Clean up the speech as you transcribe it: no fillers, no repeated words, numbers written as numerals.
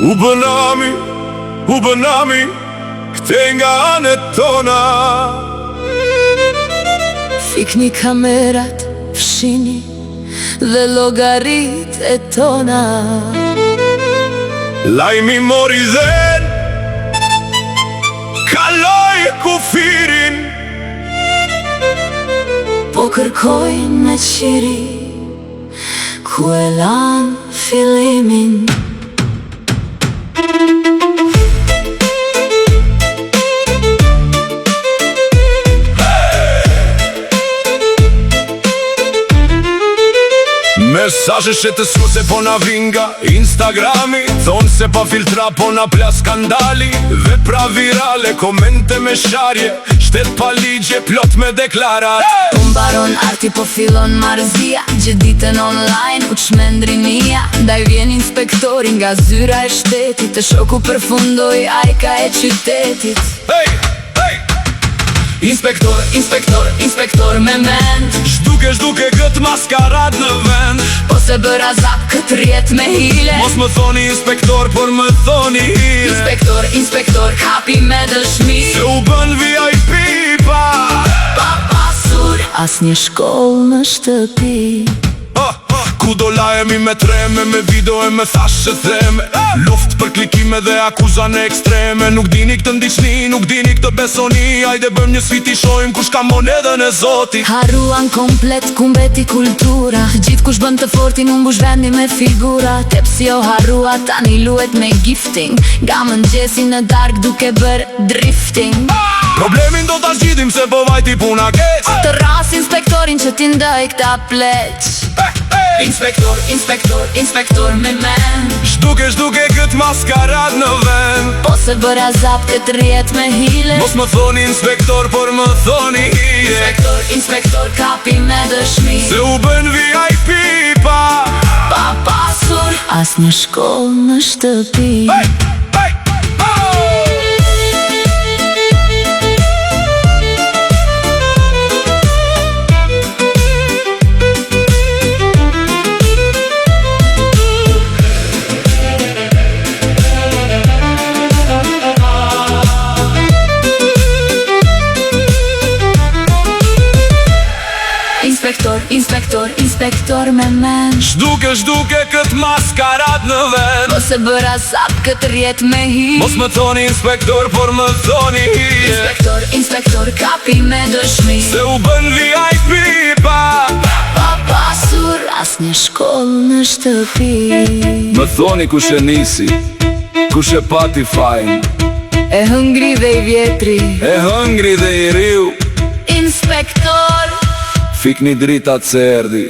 U bënami këte nga anet tona. Fikni kamerat, fshini dhe llogarit e tona. Lajmi mori dhen, kaloj kufirin, po kërkojnë me qiri ku e lan fillimin. Mesazhe shetësuese po na vinga Instagrami, thonë se pa filtra po na plas skandali. Vepra virale, komente me sharje, shtet pa ligje, plot me deklarat. Po mbaron arti po fillon marrëzia, gjithë ditën online u çmendrinia. Ndaj vjen inspektori nga zyra e shtetit, të shoku përfundoi ajka e qytetit. Hey, hey! Inspektor, inspektor, inspektor me mend, Zhduke këtë maskarad në vend. po se bëra zap këtë rjet me hile. Mos më thoni inspektor, por më thoni hile. Inspektor, inspektor, kapi me dëshmi, Se u bën VIP pa pasur as një shkollë në shtëpi. Ku do lajemi me treme, me video e me thash që theme. Luft për klikime dhe akuzane ekstreme. Nuk dini këtë ndiqni, nuk dini këtë besoni. Ajde bëm një sviti shojmë kush ka monedën e Zoti. Harruan komplet ku mbeti kultura, gjithë kush bën të fortin unë mbush vendi me figura. Tepsi o harrua tani luet me gifting, nga mëngjesi në dark duke bër drifting. Problemin do t'a zgjidim se po vajti puna keq. Të ras inspektorin që ti ndaj këta pleq. Inspektor, inspektor, inspektor me men, Zhduke këtë maskarad në vend. po se bëra zap këtë rjet me hile. Mos më thoni inspektor, por më thoni hile. Inspektor, inspektor, kapi me dëshmi, Se u bën VIP pa pasur as një shkollë në shtëpi. Hey, hey, oh! Inspektor, inspektor, inspektor me men, Zhduke këtë maskarad në vend. po se bëra zap këtë rjet me hile. Mos më thoni inspektor, por më thoni hile. Inspektor, inspektor, kapi me dëshmi, Se u bën VIP pa pasur as një shkollë në shtëpi. Më thoni kush e nisi, kush e pati fajn, E hëngri dhe i vjetri, e hëngri dhe i riu, inspektor. fikni drita që erdi.